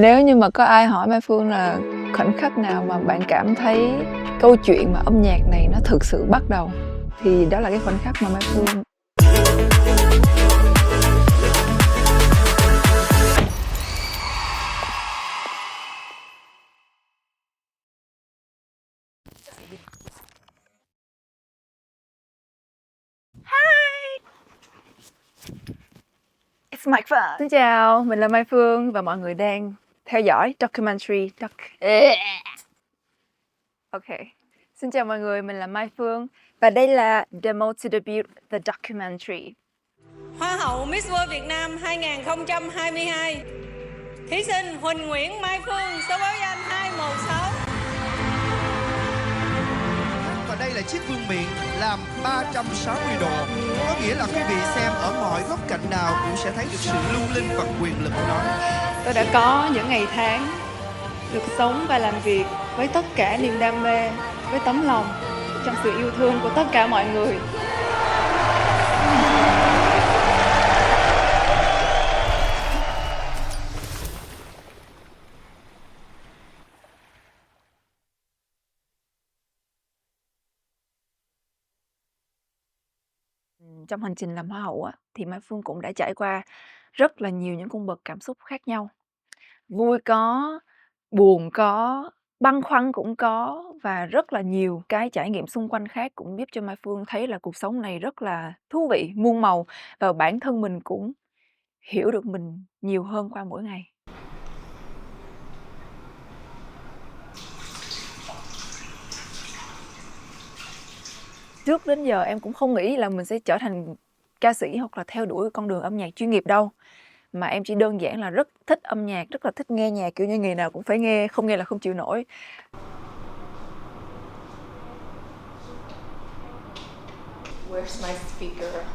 Nếu như mà có ai hỏi Mai Phương là khoảnh khắc nào mà bạn cảm thấy câu chuyện mà âm nhạc này nó thực sự bắt đầu, thì đó là cái khoảnh khắc mà Mai Phương It's my phone. Xin chào, mình là Mai Phương và mọi người đang theo dõi documentary Ok. Xin chào mọi người, mình là Mai Phương và đây là Demo to Debut the Documentary. Hoa hậu Miss World Việt Nam 2022. Thí sinh Huỳnh Nguyễn Mai Phương, số báo danh 216. Và đây là chiếc vương miện làm 360 độ. Có nghĩa là quý vị xem ở mọi góc cạnh nào cũng sẽ thấy được sự lung linh và quyền lực của nó. Tôi đã có những ngày tháng được sống và làm việc với tất cả niềm đam mê, với tấm lòng, trong sự yêu thương của tất cả mọi người. Trong hành trình làm Hoa hậu á, thì Mai Phương cũng đã trải qua rất là nhiều những cung bậc cảm xúc khác nhau. Vui có, buồn có, băn khoăn cũng có và rất là nhiều cái trải nghiệm xung quanh khác cũng giúp cho Mai Phương thấy là cuộc sống này rất là thú vị, muôn màu và bản thân mình cũng hiểu được mình nhiều hơn qua mỗi ngày. Trước đến giờ em cũng không nghĩ là mình sẽ trở thành ca sĩ hoặc là theo đuổi con đường âm nhạc chuyên nghiệp đâu. Mà em chỉ đơn giản là rất thích âm nhạc, rất là thích nghe nhạc, kiểu như ngày nào cũng phải nghe, không nghe là không chịu nổi. Where's my speaker?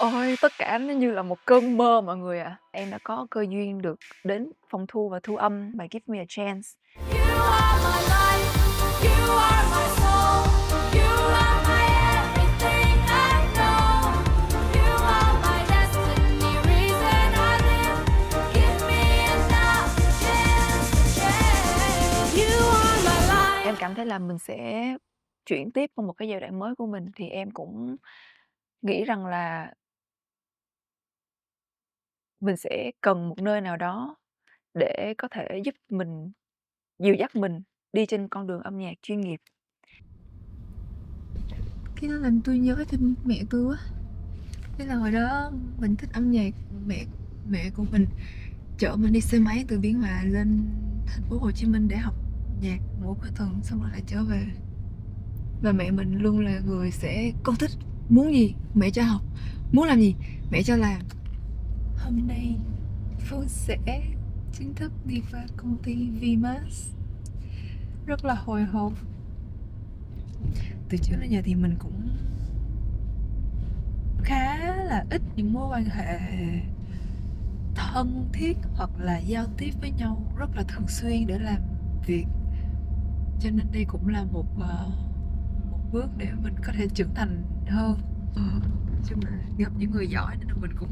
Ôi, tất cả nó như là một cơn mơ mọi người ạ. Em đã có cơ duyên được đến phòng thu và thu âm bài Give Me a Chance. Em cảm thấy là mình sẽ chuyển tiếp qua một cái giai đoạn mới của mình, thì em cũng nghĩ rằng là mình sẽ cần một nơi nào đó để có thể giúp mình, dìu dắt mình đi trên con đường âm nhạc chuyên nghiệp. Cái đó làm tôi nhớ thêm mẹ tôi quá. Thế là hồi đó mình thích âm nhạc, mẹ của mình chở mình đi xe máy từ Biên Hòa lên thành phố Hồ Chí Minh để học nhạc mỗi cuối tuần, xong rồi lại trở về. Và mẹ mình luôn là người sẽ con thích muốn gì mẹ cho học, muốn làm gì mẹ cho làm. Hôm nay Phương sẽ chính thức đi vào công ty Vmax, rất là hồi hộp. Từ trước đến giờ thì mình cũng khá là ít những mối quan hệ thân thiết hoặc là giao tiếp với nhau rất là thường xuyên để làm việc, cho nên đây cũng là một bước để mình có thể trưởng thành hơn. Chung là gặp những người giỏi nên là mình cũng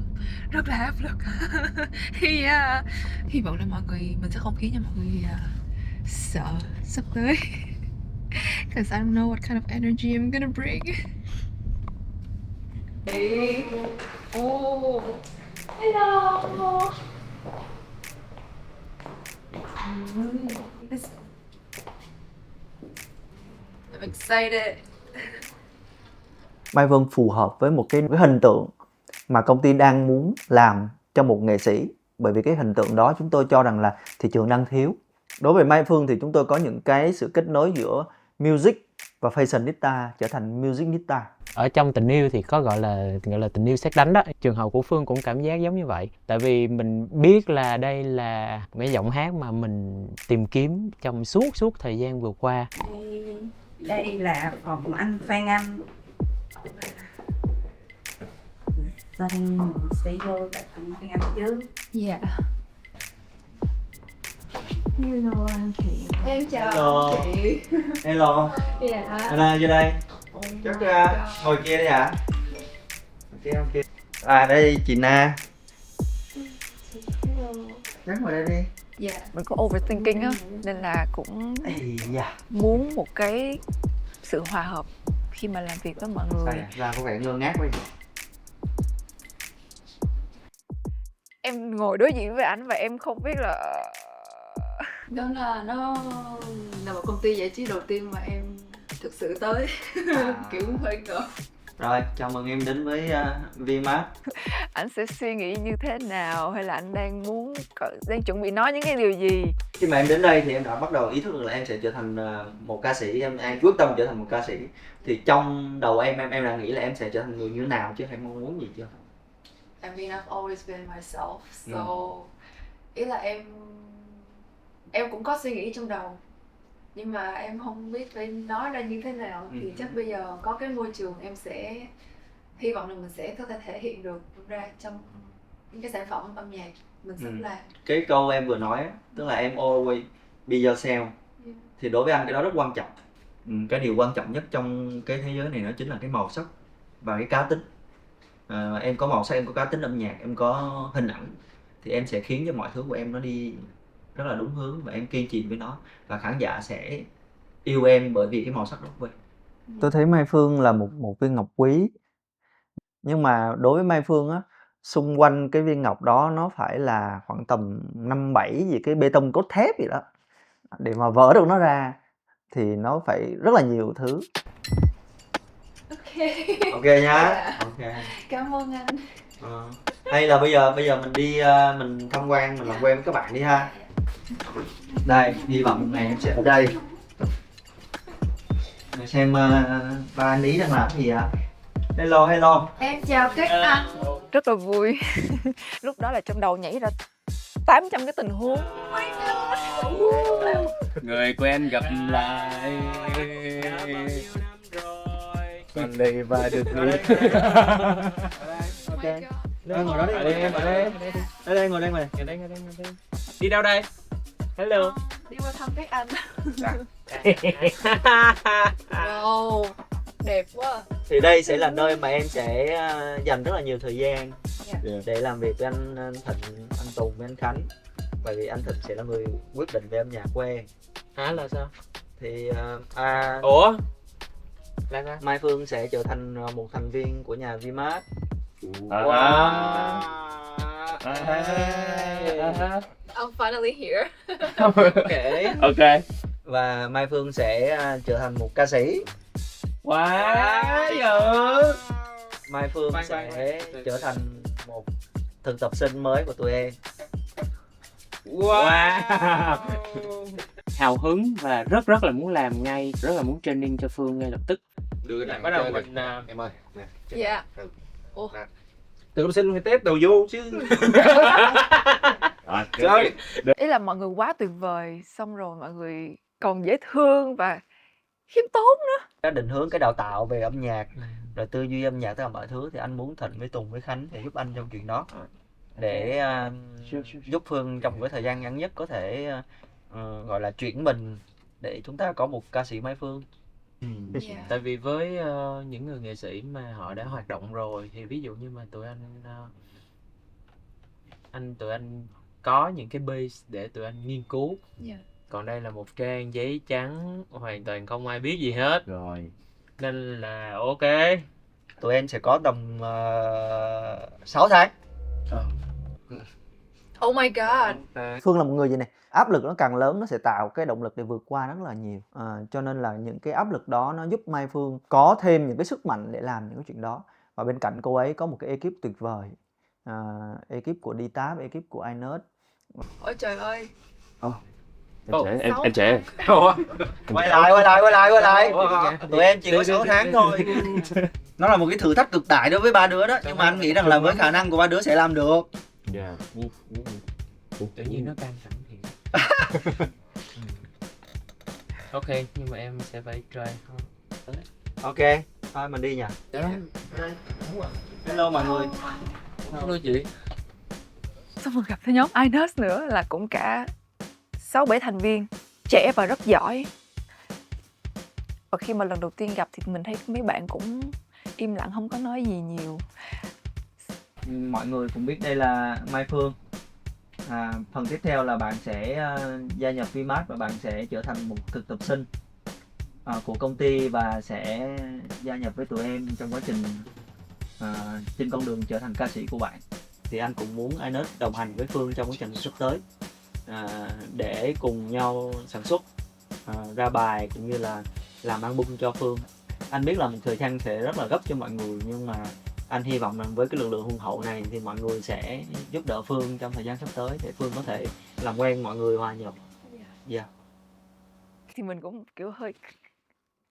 rất là áp lực. Thì hy vọng là mình sẽ không khiến cho mọi người sợ sắp tới. Cause I don't know what kind of energy I'm gonna bring. Hey. Oh. Hello. I'm excited. Mai Vân phù hợp với một cái hình tượng mà công ty đang muốn làm cho một nghệ sĩ, bởi vì cái hình tượng đó chúng tôi cho rằng là thị trường đang thiếu. Đối với Mai Phương thì chúng tôi có những cái sự kết nối giữa music và fashionista trở thành musicnista. Ở trong tình yêu thì có gọi là tình yêu sét đánh đó. Trường hợp của Phương cũng cảm giác giống như vậy. Tại vì mình biết là đây là một cái giọng hát mà mình tìm kiếm trong suốt thời gian vừa qua. Đây là phòng anh Phan Anh. Xin sẽ vô tại phòng Phan Anh chứ. Dạ. Hello anh Thiện. Em chào Hello. chị. Hello, Dạ. Anna vô đây. Chắc ngồi kia đi hả? Kia. À đây chị Na. Chắc ngồi đây đi. Dạ. Mình có overthinking á, nên là cũng Ây da, muốn một cái sự hòa hợp khi mà làm việc với mọi sao người. vậy? Ra có vẻ ngơ ngác quá vậy. Em ngồi đối diện với ảnh và em không biết là Đó là nó là một công ty giải trí đầu tiên mà em thực sự tới. Kiểu hơi ngợp. Rồi, chào mừng em đến với VMart. ảnh sẽ suy nghĩ như thế nào, hay là anh đang đang chuẩn bị nói những cái điều gì. Khi mà em đến đây thì em đã bắt đầu ý thức được là em sẽ trở thành một ca sĩ, em quyết tâm trở thành một ca sĩ. Thì trong đầu em đã nghĩ là em sẽ trở thành người như thế nào chứ, em mong muốn gì chưa? I mean, I've always been myself, so ý là em cũng có suy nghĩ trong đầu, nhưng mà em không biết phải nói ra như thế nào. Thì chắc bây giờ có cái môi trường em sẽ hy vọng là mình sẽ có thể hiện được ra trong những cái sản phẩm âm nhạc mình sắp làm. Cái câu em vừa nói á, tức là em always be yourself, thì đối với anh cái đó rất quan trọng. Cái điều quan trọng nhất trong cái thế giới này đó chính là cái màu sắc và cái cá tính. Em có màu sắc, em có cá tính âm nhạc, em có hình ảnh, thì em sẽ khiến cho mọi thứ của em nó đi rất là đúng hướng, và em kiên trì với nó, và khán giả sẽ yêu em bởi vì cái màu sắc đó của em. Tôi thấy Mai Phương là một viên ngọc quý, nhưng mà đối với Mai Phương á, xung quanh cái viên ngọc đó nó phải là khoảng tầm 5-7 gì cái bê tông cốt thép gì đó, để mà vỡ được nó ra thì nó phải rất là nhiều thứ. Ok nhá. Ok. Cảm ơn anh. Hay là bây giờ mình đi mình tham quan, mình làm quen với các bạn đi ha. Đây, hy vọng này em sẽ ở đây. Để xem ba anh Ý đang làm gì ạ? Hello. Em chào các anh. Rất là vui. Lúc đó là trong đầu nhảy ra 800 cái tình huống. Người quen gặp lại còn đây và được gì. Ok. Ngồi đó đi, ngồi đây. Đi đâu đây? Hello. Đi qua thăm các anh. Wow, đẹp quá. Thì đây sẽ là nơi mà em sẽ dành rất là nhiều thời gian để làm việc với anh Thịnh, anh Tùng, với anh Khánh. Bởi vì anh Thịnh sẽ là người quyết định về âm nhạc của em. Hả, là sao? Thì Ủa? Là sao? Mai Phương sẽ trở thành một thành viên của nhà VMart. Wow. I'm finally here. Ok. Và Mai Phương sẽ trở thành một ca sĩ. Quá dữ. Mai Phương sẽ trở thành một thực tập sinh mới của tụi em. Wow. Hào hứng và rất là muốn làm ngay, rất là muốn training cho Phương ngay lập tức. Đưa cái bắt đầu mình em ơi. Dạ. Thực tập sinh phải test đầu vô chứ. Rồi. Ý là mọi người quá tuyệt vời, xong rồi mọi người còn dễ thương và khiêm tốn nữa. Cái định hướng, cái đào tạo về âm nhạc, rồi tư duy âm nhạc, tất cả mọi thứ thì anh muốn Thịnh với Tùng với Khánh để giúp anh trong chuyện đó, để giúp Phương trong cái thời gian ngắn nhất có thể gọi là chuyển mình để chúng ta có một ca sĩ Mai Phương. Tại vì với những người nghệ sĩ mà họ đã hoạt động rồi, thì ví dụ như mà tụi anh có những cái base để tụi anh nghiên cứu. Còn đây là một trang giấy trắng hoàn toàn không ai biết gì hết Rồi. nên là ok. Tụi em sẽ có tầm 6 tháng. Oh my god. Phương là một người gì này, áp lực nó càng lớn nó sẽ tạo cái động lực để vượt qua rất là nhiều. Cho nên là những cái áp lực đó nó giúp Mai Phương có thêm những cái sức mạnh để làm những cái chuyện đó. Và bên cạnh cô ấy có một cái ekip tuyệt vời, ekip của Dtap, ekip của iNerd. Ôi trời ơi. Em trẻ. Quay lại. Tụi em chỉ có 6 tháng thôi. Nó là một cái thử thách cực đại đối với ba đứa đó, nhưng mà anh nghĩ rằng là với khả năng của ba đứa sẽ làm được. Tự nhiên nó căng thẳng thiệt. Ok, nhưng mà em sẽ phải try thôi. Ok, thôi mình đi nhỉ. Hello mọi người. Hello chị. Xong rồi gặp thêm nhóm iNerd nữa là cũng cả 6-7 thành viên, trẻ và rất giỏi. Và khi mà lần đầu tiên gặp thì mình thấy mấy bạn cũng im lặng, không có nói gì nhiều. Mọi người cũng biết đây là Mai Phương. Phần tiếp theo là bạn sẽ gia nhập VMart và bạn sẽ trở thành một thực tập sinh của công ty và sẽ gia nhập với tụi em trong quá trình trên con đường trở thành ca sĩ của bạn. Thì anh cũng muốn Ines đồng hành với Phương trong quá trình sắp tới để cùng nhau sản xuất, ra bài cũng như là làm album cho Phương. Anh biết là một thời gian sẽ rất là gấp cho mọi người, nhưng mà anh hy vọng rằng với cái lực lượng hùng hậu này thì mọi người sẽ giúp đỡ Phương trong thời gian sắp tới để Phương có thể làm quen mọi người, hòa nhập. Dạ. Thì mình cũng kiểu hơi,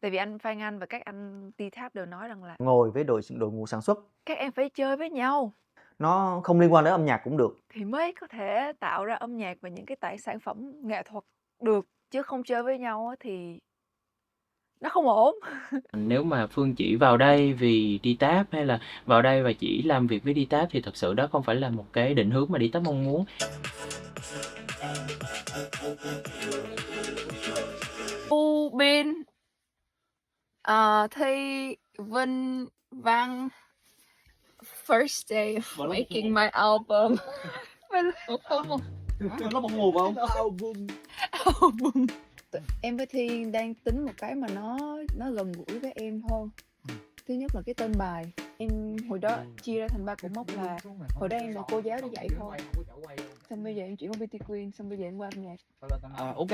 tại vì anh Phan Anh và các anh T-Tap đều nói rằng là Ngồi với đội ngũ sản xuất, các em phải chơi với nhau nó không liên quan đến âm nhạc cũng được. thì mới có thể tạo ra âm nhạc và những cái sản phẩm nghệ thuật được, chứ không chơi với nhau thì nó không ổn. Nếu mà Phương chỉ vào đây vì T-Tap hay là vào đây và chỉ làm việc với T-Tap thì thật sự đó không phải là một cái định hướng mà T-Tap mong muốn. U Bin, Thi, Vinh, Văn, first day of making my album. Nó bông mù không? Album. Em với Thi đang tính một cái mà nó gần gũi với em hơn. Thứ nhất là cái tên bài. Em hồi đó chia ra thành 3 cột mốc là hồi đó em là cô giáo để dạy thôi. Xong bây giờ em chuyển qua beauty queen, xong bây giờ em qua âm nhạc. Ok.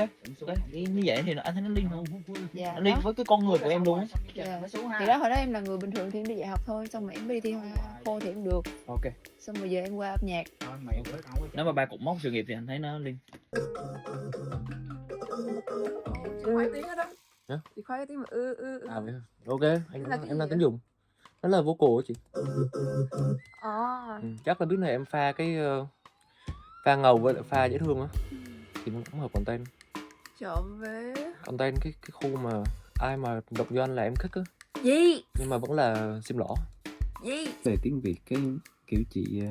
Như vậy thì anh thấy nó liên hơn. Dạ, Nó liên với cái con người của em luôn á. dạ. Thì đó, hồi đó em là người bình thường thì em đi dạy học thôi, xong rồi em đi thi hoa khô thì em được. Ok. Xong bây giờ em qua âm nhạc. Nếu mà 3 cột mốc sự nghiệp thì anh thấy nó liên. Khoái tiếng đó. Hả? Thì khoái cái tiếng mà Vậy hả? Ok, Là cái em gì đang tính vậy? dùng. Đó là vocal á chị. À. Chắc là biết này em pha cái pha ngầu với lại pha dễ thương á thì nó cũng hợp content. Trộm vế. Content cái khu mà ai mà đọc vô anh là em thích á. Gì? Nhưng mà vẫn là sim lỏ. Gì? Về tiếng Việt cái kiểu chị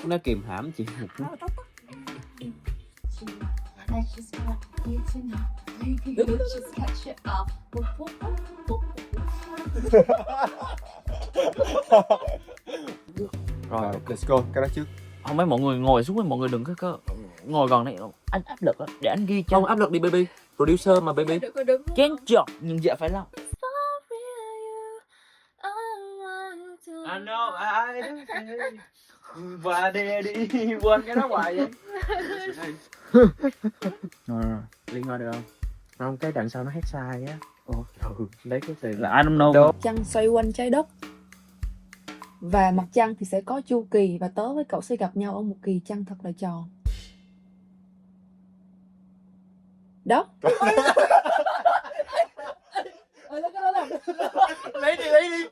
nó kìm hãm chị một chút. Rồi, let's go, cái đó trước. Không, mấy mọi người ngồi xuống, mọi người đừng có ngồi gần đây, anh áp lực á, để anh ghi cho. Không áp lực đi baby. Producer mà baby. Chén chọt nhưng dạ phải làm. I know I và để đi quên cái đó hoài vậy. Rồi, liên hoa được không? Không, cái đằng sau nó hát sai á. Lấy cái từ Là I don't know. Trăng xoay quanh trái đất và mặt trăng thì sẽ có chu kỳ, và tớ với cậu sẽ gặp nhau ở một kỳ trăng thật là tròn. Đó. Lấy đi.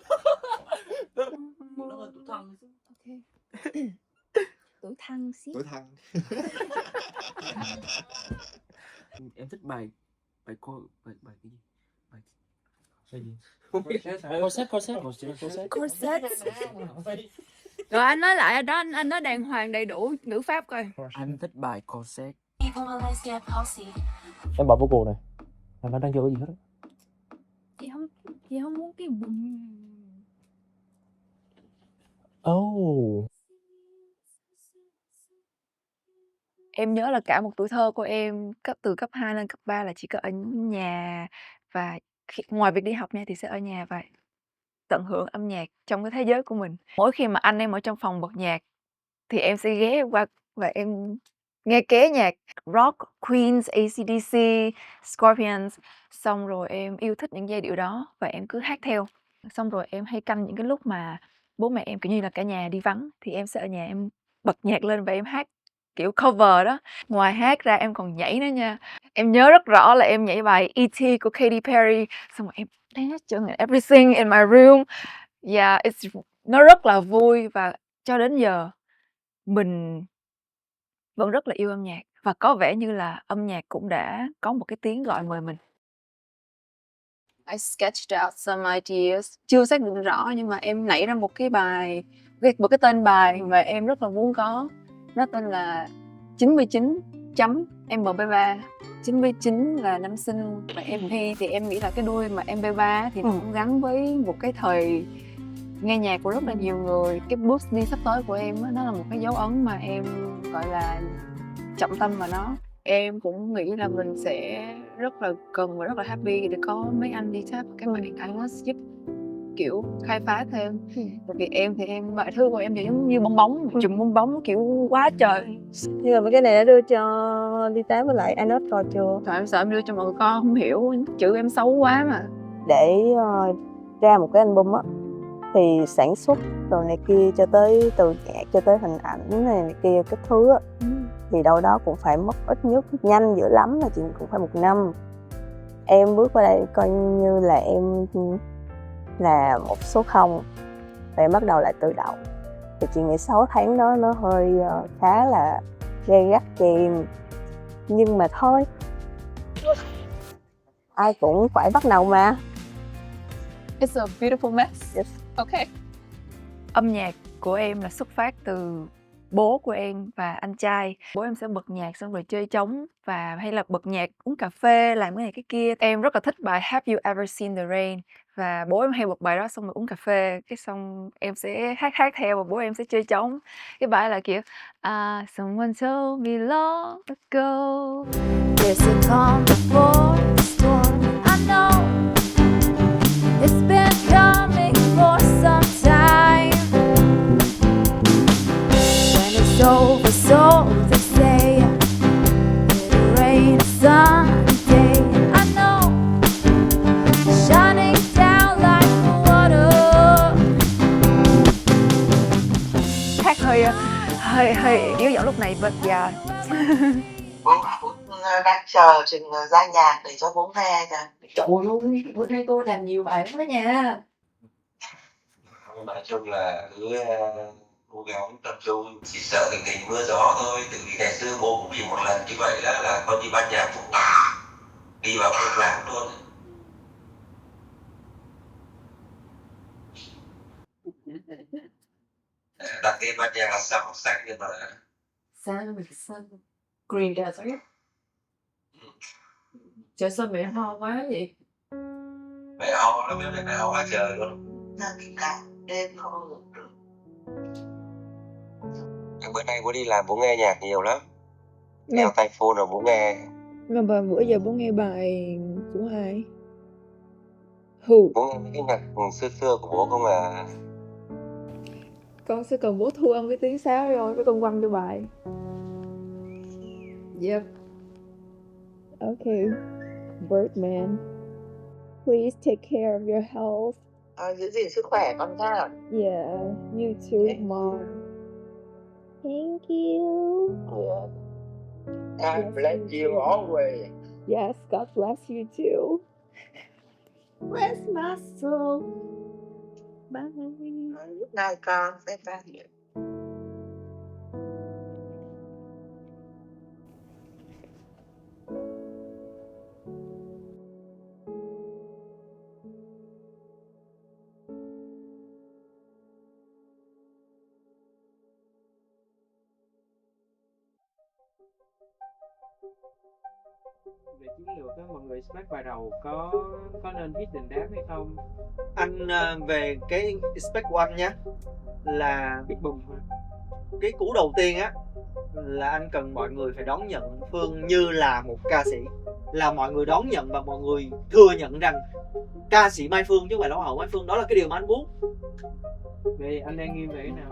Tuổi thân xí. Tuổi thân. em thích bài bài cái gì? Bài gì? Corset. Rồi anh nói lại đó, anh nói đàng hoàng đầy đủ ngữ pháp coi. Anh thích bài Corset. Em bỏ vocal này. Em đang vô cái gì hết á. Chị không muốn cái bùm. Oh. Em nhớ là cả một tuổi thơ của em từ cấp 2 lên cấp 3 là chỉ có ở nhà, và ngoài việc đi học nha thì sẽ ở nhà và tận hưởng âm nhạc trong cái thế giới của mình. Mỗi khi mà anh em ở trong phòng bật nhạc thì em sẽ ghé qua và em nghe ké nhạc rock, Queens, AC/DC, Scorpions, xong rồi em yêu thích những giai điệu đó và em cứ hát theo. Xong rồi em hay canh những cái lúc mà bố mẹ em kiểu như là cả nhà đi vắng thì em sẽ ở nhà em bật nhạc lên và em hát kiểu cover đó. Ngoài hát ra em còn nhảy nữa nha. Em nhớ rất rõ là em nhảy bài E.T. của Katy Perry, xong rồi em dance cho everything in my room. Yeah, nó rất là vui, và cho đến giờ mình vẫn rất là yêu âm nhạc, và có vẻ như là âm nhạc cũng đã có một cái tiếng gọi mời mình. I sketched out some ideas, chưa xác định rõ nhưng mà em nảy ra một cái bài, một cái tên bài mà em rất là muốn có. Nó tên là 99.MP3. 99 là năm sinh và MP thì em nghĩ là cái đuôi mà MP3 thì nó cũng gắn với một cái thời nghe nhạc của rất là nhiều người. Cái bước đi sắp tới của em á, nó là một cái dấu ấn mà em gọi là trọng tâm vào nó. Em cũng nghĩ là mình sẽ rất là cần và rất là happy để có mấy anh đi tap các bạn iOS giúp kiểu khai phá thêm. Tại vì em thì mọi thứ của em thì giống như bong bóng, một chùm bong bóng kiểu quá trời. Nhưng mà mấy cái này đã đưa cho Lita với lại Anot coi chưa? Trời, em sợ em đưa cho mọi người con không hiểu, chữ em xấu quá mà. Để ra một cái album á thì sản xuất rồi này kia cho tới từ nhạc cho tới hình ảnh này kia các thứ á thì đâu đó cũng phải mất ít nhất nhanh dữ lắm là chị cũng phải 1 năm. Em bước qua đây coi như là em là một số 0 và em bắt đầu lại từ đầu. Thì chị nghĩ 6 tháng đó nó hơi khá là gay gắt cho em. Nhưng mà thôi, ai cũng phải bắt đầu mà. It's a beautiful mess. Yes. Okay. Âm nhạc của em là xuất phát từ bố của em và anh trai. Bố em sẽ bật nhạc xong rồi chơi trống và hay là bật nhạc uống cà phê làm cái này cái kia. Em rất là thích bài Have You Ever Seen The Rain và bố em hay bật bài đó xong rồi uống cà phê, cái xong em sẽ hát theo và bố em sẽ chơi trống. Cái bài là kiểu Someone told me long ago there's a calm before the storm. I know it's been coming for some time. When it's over, so they say it'll rain someday. I know shining down like water. Hát hơi yếu giọng lúc này, but yeah. Bố cũng đang chờ chừng ra nhạc để cho bố nghe kìa. Trời ơi, bữa nay tôi làm nhiều bài lắm đó nha. Nói chung là cứ cố gắng tập trung, chỉ sợ tình hình mưa gió thôi. Từ vì ngày xưa bố cũng bị một lần như vậy đó, là con đi ban nhạc cũng đi vào không làm luôn. Đặt tên ban nhạc là sao học sạch nhưng mà Sao? Green Desert. Trời sao mẹ ho quá vậy? mẹ ho lắm, mẹ ho quá trời luôn. Cả đêm không ngủ được. Bữa nay bố đi làm bố nghe nhạc nhiều lắm. Đeo tai phone rồi bố nghe. Mà bữa giờ bố nghe bài của ai? Who? Bố nghe mấy cái nhạc xưa của bố không à. Con sẽ cần bố thu âm cái tiếng sáo rồi với con quăng cho bài. Yep. Okay. Birdman. Please take care of your health. Giữ gìn sức khỏe con nha. Yeah, you too, Mom. Thank you. God bless you always. Yes, God bless you too. Bless my soul. Bye. Good night con. Bye bye. Về chiến lược á, mọi người expect bài đầu có nên hit đình đám hay không? Anh về cái expect của anh nhé là Big Boom thôi. cái cú đầu tiên á là anh cần mọi người phải đón nhận Phương như là một ca sĩ, là mọi người đón nhận và mọi người thừa nhận rằng ca sĩ Mai Phương chứ không phải là Hoa hậu Mai Phương, đó là cái điều mà anh muốn. Vậy anh đang nghiêng về cái nào?